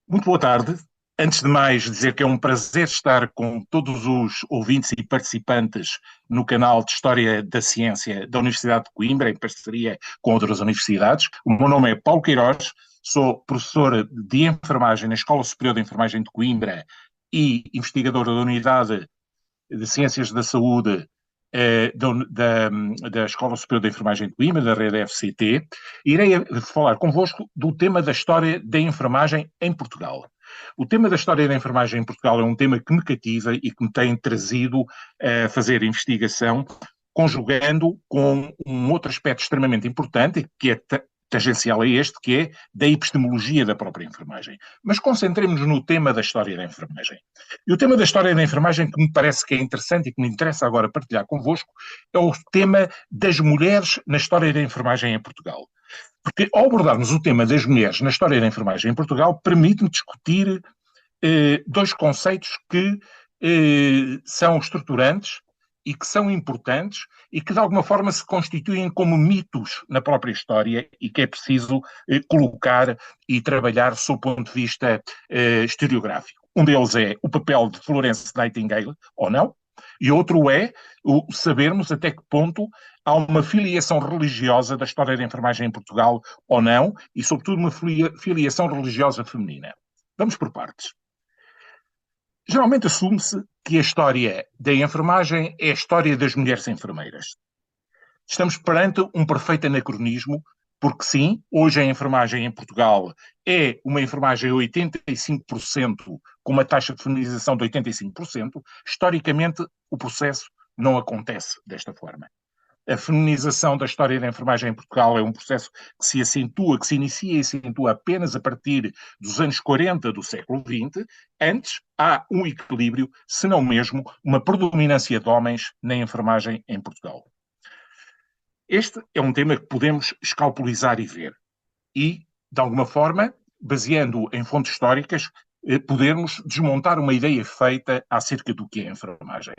Muito boa tarde. Antes de mais, dizer que é um prazer estar com todos os ouvintes e participantes no canal de História da Ciência da Universidade de Coimbra, em parceria com outras universidades. O meu nome é Paulo Queiroz, sou professor de enfermagem na Escola Superior de Enfermagem de Coimbra e investigador da Unidade de Ciências da Saúde da Escola Superior de Enfermagem de Coimbra, da rede FCT. Irei falar convosco do tema da história da enfermagem em Portugal. O tema da história da enfermagem em Portugal é um tema que me cativa e que me tem trazido a fazer investigação, conjugando com um outro aspecto extremamente importante, que é tangencial a este, que é da epistemologia da própria enfermagem. Mas concentremos-nos no tema da história da enfermagem. E o tema da história da enfermagem que me parece que é interessante e que me interessa agora partilhar convosco é o tema das mulheres na história da enfermagem em Portugal. Porque ao abordarmos o tema das mulheres na história da enfermagem em Portugal, permite-me discutir dois conceitos que são estruturantes e que são importantes e que de alguma forma se constituem como mitos na própria história e que é preciso colocar e trabalhar sob o ponto de vista historiográfico. Um deles é o papel de Florence Nightingale, ou não, e outro é o sabermos até que ponto há uma filiação religiosa da história da enfermagem em Portugal ou não, e sobretudo uma filiação religiosa feminina. Vamos por partes. Geralmente assume-se que a história da enfermagem é a história das mulheres enfermeiras. Estamos perante um perfeito anacronismo, porque sim, hoje a enfermagem em Portugal é uma enfermagem 85%, com uma taxa de feminização de 85%. Historicamente, o processo não acontece desta forma. A feminização da história da enfermagem em Portugal é um processo que se acentua, que se inicia e se acentua apenas a partir dos anos 40 do século XX. Antes, há um equilíbrio, se não mesmo uma predominância de homens na enfermagem em Portugal. Este é um tema que podemos escalpelizar e ver. E, de alguma forma, baseando em fontes históricas, podermos desmontar uma ideia feita acerca do que é a enfermagem.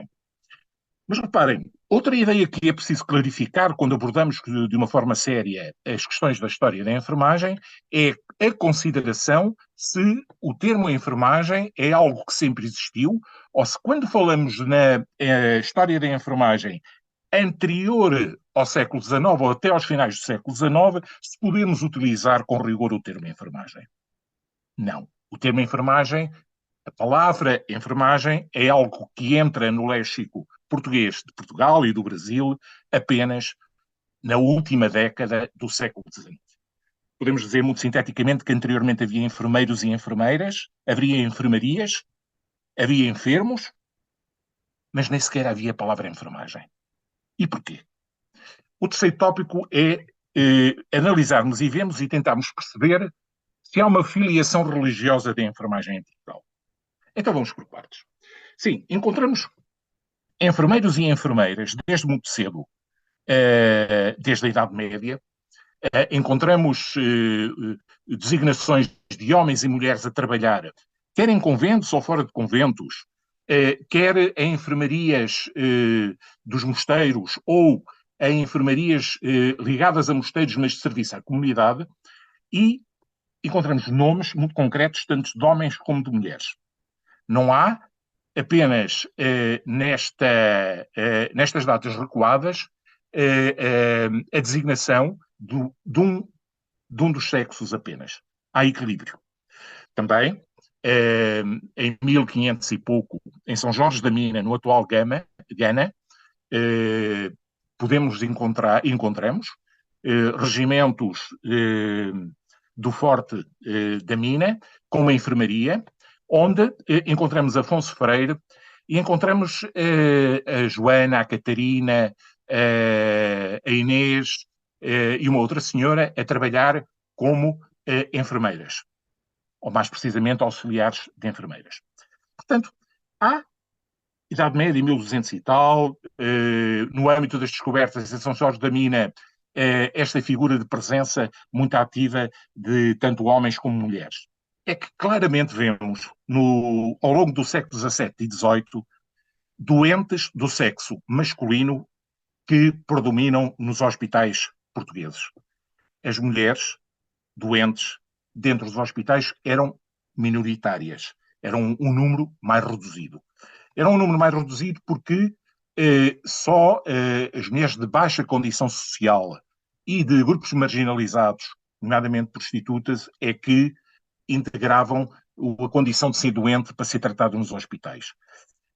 Mas reparem, outra ideia que é preciso clarificar quando abordamos de uma forma séria as questões da história da enfermagem é a consideração se o termo enfermagem é algo que sempre existiu ou se quando falamos na história da enfermagem anterior ao século XIX ou até aos finais do século XIX, se podemos utilizar com rigor o termo enfermagem. Não. O termo enfermagem, a palavra enfermagem, é algo que entra no léxico português de Portugal e do Brasil apenas na última década do século XIX. Podemos dizer muito sinteticamente que anteriormente havia enfermeiros e enfermeiras, havia enfermarias, havia enfermos, mas nem sequer havia a palavra enfermagem. E porquê? O terceiro tópico é analisarmos e vermos e tentarmos perceber se há uma filiação religiosa da enfermagem em Portugal. Então vamos por partes. Sim, encontramos enfermeiros e enfermeiras desde muito cedo, desde a Idade Média. Encontramos designações de homens e mulheres a trabalhar, quer em conventos ou fora de conventos, quer em enfermarias dos mosteiros ou em enfermarias ligadas a mosteiros, mas de serviço à comunidade, e encontramos nomes muito concretos, tanto de homens como de mulheres. Não há apenas nestas datas recuadas a designação de um dos sexos apenas. Há equilíbrio. Também, em 1500 e pouco, em São Jorge da Mina, no atual Gana, encontramos regimentos do Forte da Mina, com uma enfermaria, onde encontramos Afonso Freire e encontramos a Joana, a Catarina, a Inês e uma outra senhora a trabalhar como enfermeiras, ou mais precisamente auxiliares de enfermeiras. Portanto, há Idade Média, 1200 e tal, no âmbito das descobertas em São Jorge da Mina, esta figura de presença muito ativa de tanto homens como mulheres. É que claramente vemos, ao longo do século XVII e XVIII, doentes do sexo masculino que predominam nos hospitais portugueses. As mulheres doentes dentro dos hospitais eram minoritárias. Era um número mais reduzido. Era um número mais reduzido porque só as mulheres de baixa condição social e de grupos marginalizados, nomeadamente prostitutas, é que integravam a condição de ser doente para ser tratado nos hospitais.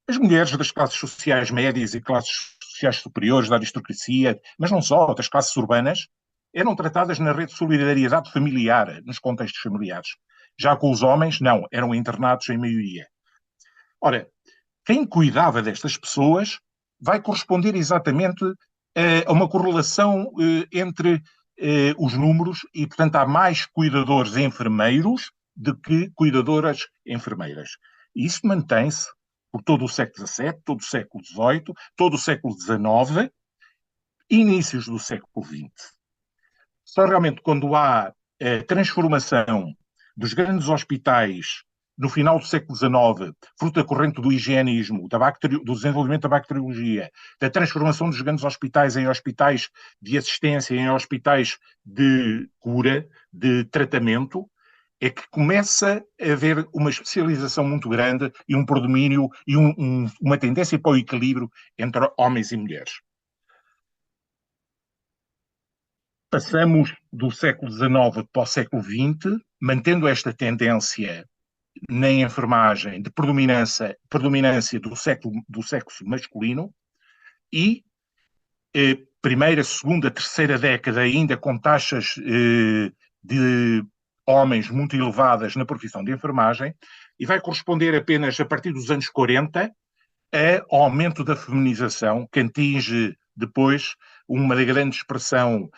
As mulheres das classes sociais médias e classes sociais superiores, da aristocracia, mas não só, das classes urbanas, eram tratadas na rede de solidariedade familiar, nos contextos familiares. Já com os homens, não, eram internados em maioria. Ora, quem cuidava destas pessoas vai corresponder exatamente a uma correlação entre os números e, portanto, há mais cuidadores enfermeiros do que cuidadoras enfermeiras. E isso mantém-se por todo o século XVII, todo o século XVIII, todo o século XIX, inícios do século XX. Só realmente quando há transformação dos grandes hospitais no final do século XIX, fruto corrente do higienismo, do desenvolvimento da bacteriologia, da transformação dos grandes hospitais em hospitais de assistência, em hospitais de cura, de tratamento, é que começa a haver uma especialização muito grande e um predomínio e uma tendência para o equilíbrio entre homens e mulheres. Passamos do século XIX para o século XX, mantendo esta tendência na enfermagem de predominância do sexo masculino e primeira, segunda, terceira década ainda com taxas de homens muito elevadas na profissão de enfermagem e vai corresponder apenas a partir dos anos 40 ao aumento da feminização que atinge depois uma grande expressão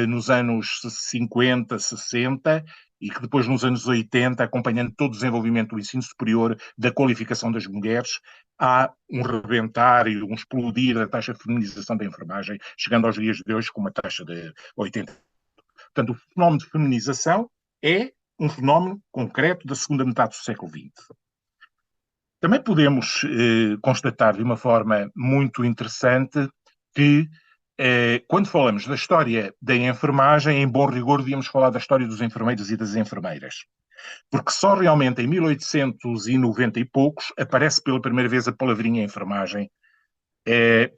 nos anos 50, 60 e que depois nos anos 80, acompanhando todo o desenvolvimento do ensino superior, da qualificação das mulheres, há um rebentar e um explodir da taxa de feminização da enfermagem, chegando aos dias de hoje com uma taxa de 80%. Portanto, o fenómeno de feminização é um fenómeno concreto da segunda metade do século XX. Também podemos constatar de uma forma muito interessante que, quando falamos da história da enfermagem, em bom rigor, devíamos falar da história dos enfermeiros e das enfermeiras. Porque só realmente em 1890 e poucos aparece pela primeira vez a palavrinha enfermagem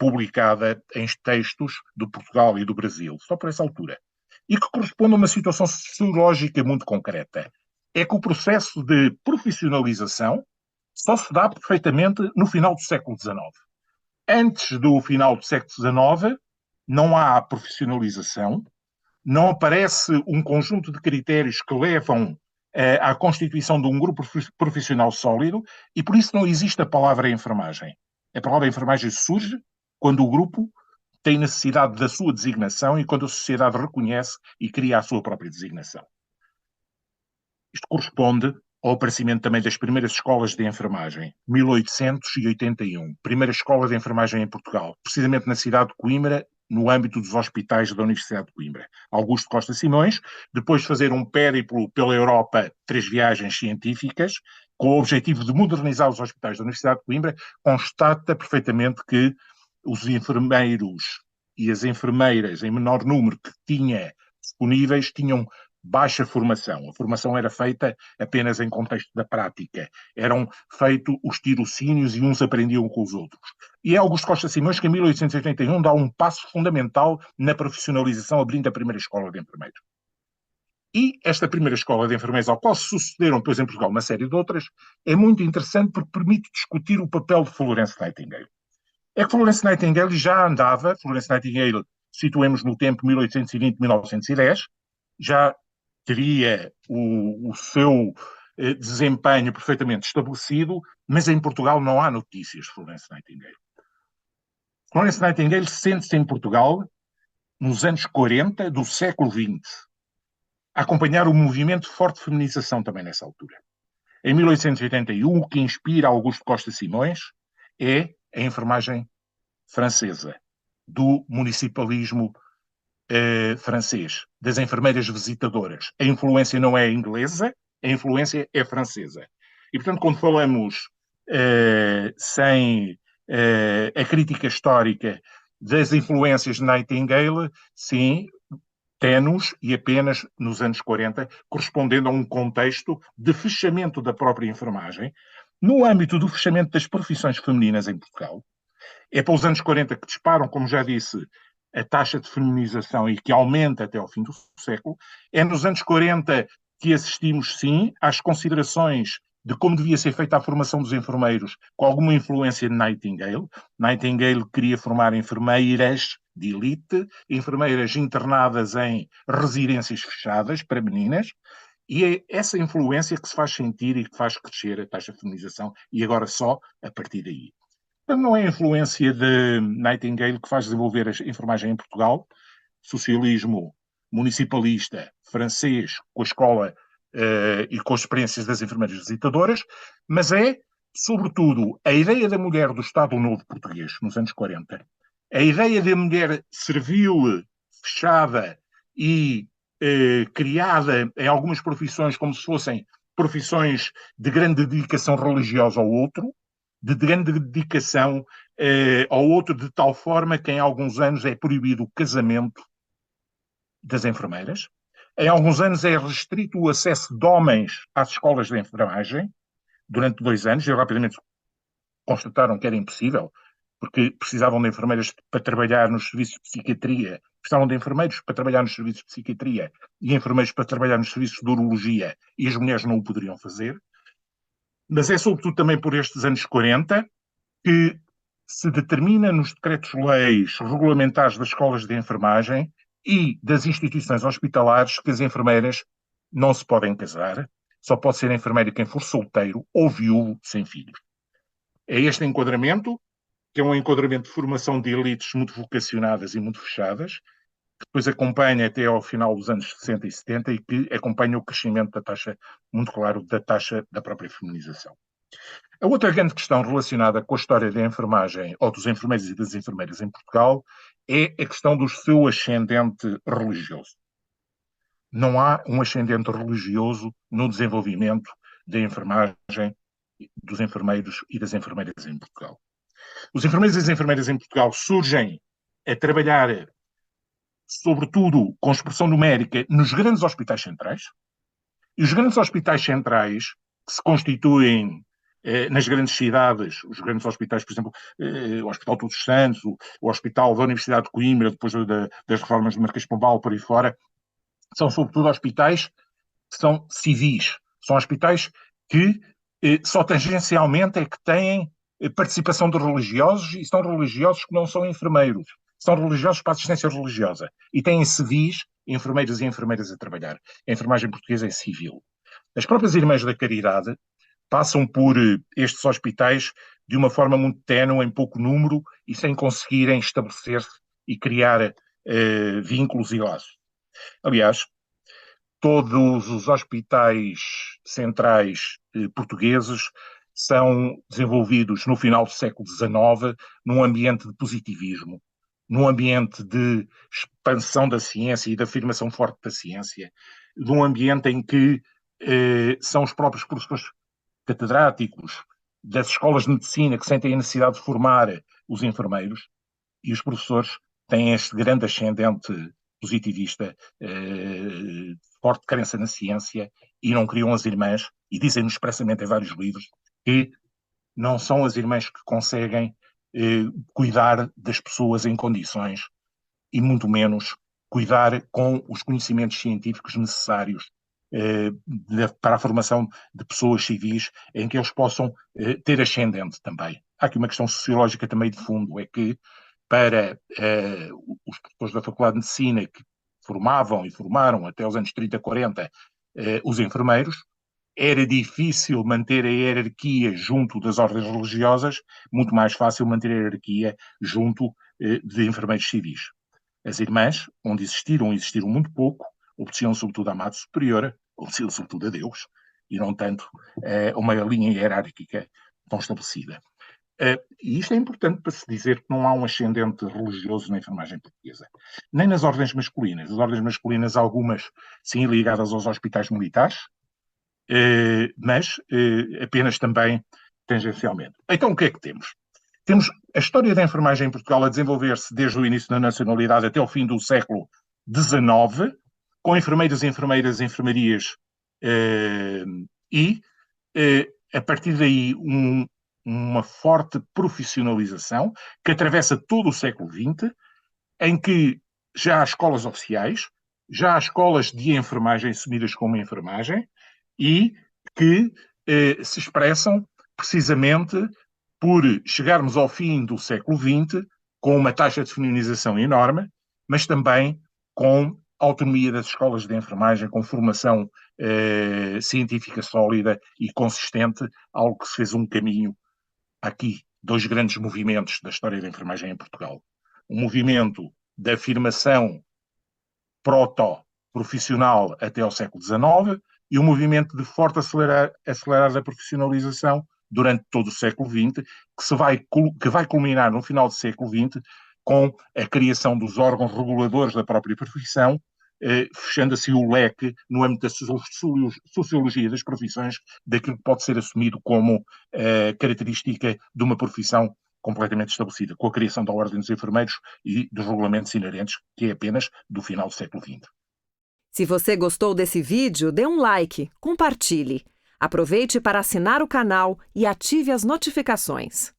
publicada em textos do Portugal e do Brasil, só por essa altura. E que corresponde a uma situação sociológica muito concreta. É que o processo de profissionalização só se dá perfeitamente no final do século XIX. Antes do final do século XIX, não há profissionalização, não aparece um conjunto de critérios que levam à constituição de um grupo profissional sólido e por isso não existe a palavra enfermagem. A palavra enfermagem surge quando o grupo tem necessidade da sua designação e quando a sociedade reconhece e cria a sua própria designação. Isto corresponde ao aparecimento também das primeiras escolas de enfermagem, 1881, primeira escola de enfermagem em Portugal, precisamente na cidade de Coimbra, no âmbito dos hospitais da Universidade de Coimbra. Augusto Costa Simões, depois de fazer um périplo pela Europa, 3 viagens científicas, com o objetivo de modernizar os hospitais da Universidade de Coimbra, constata perfeitamente que os enfermeiros e as enfermeiras, em menor número que tinha disponíveis, tinham baixa formação. A formação era feita apenas em contexto da prática. Eram feitos os tirocínios e uns aprendiam com os outros. E é Augusto Costa Simões que em 1881 dá um passo fundamental na profissionalização, abrindo a primeira escola de enfermeiros. E esta primeira escola de enfermeiros, ao qual se sucederam depois em Portugal uma série de outras, é muito interessante porque permite discutir o papel de Florence Nightingale. É que Florence Nightingale já andava, Florence Nightingale, situemos no tempo 1820-1910, já teria o seu desempenho perfeitamente estabelecido, mas em Portugal não há notícias de Florence Nightingale. Florence Nightingale sente-se em Portugal nos anos 40 do século XX, a acompanhar o movimento de forte feminização também nessa altura. Em 1881, o que inspira Augusto Costa Simões é a enfermagem francesa, do municipalismo francês, das enfermeiras visitadoras. A influência não é inglesa, a influência é francesa. E, portanto, quando falamos sem a crítica histórica das influências de Nightingale, sim, ténues e apenas nos anos 40, correspondendo a um contexto de fechamento da própria enfermagem, no âmbito do fechamento das profissões femininas em Portugal. É para os anos 40 que disparam, como já disse, a taxa de feminização e que aumenta até ao fim do século. É nos anos 40 que assistimos, sim, às considerações de como devia ser feita a formação dos enfermeiros, com alguma influência de Nightingale. Nightingale queria formar enfermeiras de elite, enfermeiras internadas em residências fechadas para meninas, e é essa influência que se faz sentir e que faz crescer a taxa de feminização, e agora só a partir daí. Não é a influência de Nightingale que faz desenvolver a enfermagem em Portugal, socialismo municipalista francês com a escola e com as experiências das enfermeiras visitadoras, mas é, sobretudo, a ideia da mulher do Estado Novo português, nos anos 40, a ideia da mulher servil, fechada e criada em algumas profissões como se fossem profissões de grande dedicação religiosa ao outro, de grande dedicação ao outro, de tal forma que em alguns anos é proibido o casamento das enfermeiras. Em alguns anos é restrito o acesso de homens às escolas de enfermagem, durante 2 anos, e rapidamente constataram que era impossível, porque precisavam de enfermeiras para trabalhar nos serviços de psiquiatria, precisavam de enfermeiros para trabalhar nos serviços de psiquiatria e enfermeiros para trabalhar nos serviços de urologia, e as mulheres não o poderiam fazer. Mas é sobretudo também por estes anos 40 que se determina nos decretos-leis regulamentares das escolas de enfermagem e das instituições hospitalares que as enfermeiras não se podem casar, só pode ser enfermeira quem for solteiro ou viúvo sem filhos. É este enquadramento, que é um enquadramento de formação de elites muito vocacionadas e muito fechadas, que depois acompanha até ao final dos anos 60 e 70 e que acompanha o crescimento da taxa, muito claro, da taxa da própria feminização. A outra grande questão relacionada com a história da enfermagem, ou dos enfermeiros e das enfermeiras em Portugal, é a questão do seu ascendente religioso. Não há um ascendente religioso no desenvolvimento da enfermagem, dos enfermeiros e das enfermeiras em Portugal. Os enfermeiros e as enfermeiras em Portugal surgem a trabalhar, sobretudo com expressão numérica, nos grandes hospitais centrais, e os grandes hospitais centrais, que se constituem nas grandes cidades, os grandes hospitais, por exemplo, o Hospital Todos os Santos, o Hospital da Universidade de Coimbra, depois das reformas do Marquês de Pombal, por aí fora, são sobretudo hospitais que são civis, são hospitais que só tangencialmente é que têm participação de religiosos, e são religiosos que não são enfermeiros, são religiosos para a assistência religiosa, e têm civis, enfermeiros e enfermeiras a trabalhar. A enfermagem portuguesa é civil. As próprias Irmãs da Caridade passam por estes hospitais de uma forma muito ténue, em pouco número, e sem conseguirem estabelecer-se e criar vínculos e laços. Aliás, todos os hospitais centrais portugueses são desenvolvidos no final do século XIX num ambiente de positivismo, num ambiente de expansão da ciência e de afirmação forte da ciência, num ambiente em que são os próprios professores catedráticos das escolas de medicina que sentem a necessidade de formar os enfermeiros, e os professores têm este grande ascendente positivista, forte crença na ciência, e não criam as irmãs, e dizem-nos expressamente em vários livros que não são as irmãs que conseguem cuidar das pessoas em condições, e muito menos cuidar com os conhecimentos científicos necessários para a formação de pessoas civis em que eles possam ter ascendente também. Há aqui uma questão sociológica também de fundo, é que para os professores da Faculdade de Medicina que formavam e formaram até os anos 30, 40 os enfermeiros, era difícil manter a hierarquia junto das ordens religiosas, muito mais fácil manter a hierarquia junto de enfermeiros civis. As irmãs, onde existiram muito pouco, obedeciam sobretudo à Madre Superiora, obedeciam sobretudo a Deus, e não tanto uma linha hierárquica tão estabelecida. E isto é importante para se dizer que não há um ascendente religioso na enfermagem portuguesa. Nem nas ordens masculinas. As ordens masculinas, algumas sim ligadas aos hospitais militares, mas apenas também tangencialmente. Então o que é que temos? Temos a história da enfermagem em Portugal a desenvolver-se desde o início da nacionalidade até o fim do século XIX, com enfermeiros, enfermeiras, enfermarias e, a partir daí, uma forte profissionalização que atravessa todo o século XX, em que já há escolas oficiais, já há escolas de enfermagem assumidas como enfermagem e que se expressam precisamente por chegarmos ao fim do século XX com uma taxa de feminização enorme, mas também com autonomia das escolas de enfermagem, com formação científica sólida e consistente, algo que se fez um caminho aqui, dois grandes movimentos da história da enfermagem em Portugal. O movimento da afirmação proto-profissional até ao século XIX e o movimento de forte acelerada profissionalização durante todo o século XX, que vai culminar no final do século XX com a criação dos órgãos reguladores da própria profissão, fechando assim o leque no âmbito da sociologia das profissões, daquilo que pode ser assumido como característica de uma profissão completamente estabelecida, com a criação da Ordem dos Enfermeiros e dos regulamentos inerentes, que é apenas do final do século XX. Se você gostou desse vídeo, dê um like, compartilhe. Aproveite para assinar o canal e ative as notificações.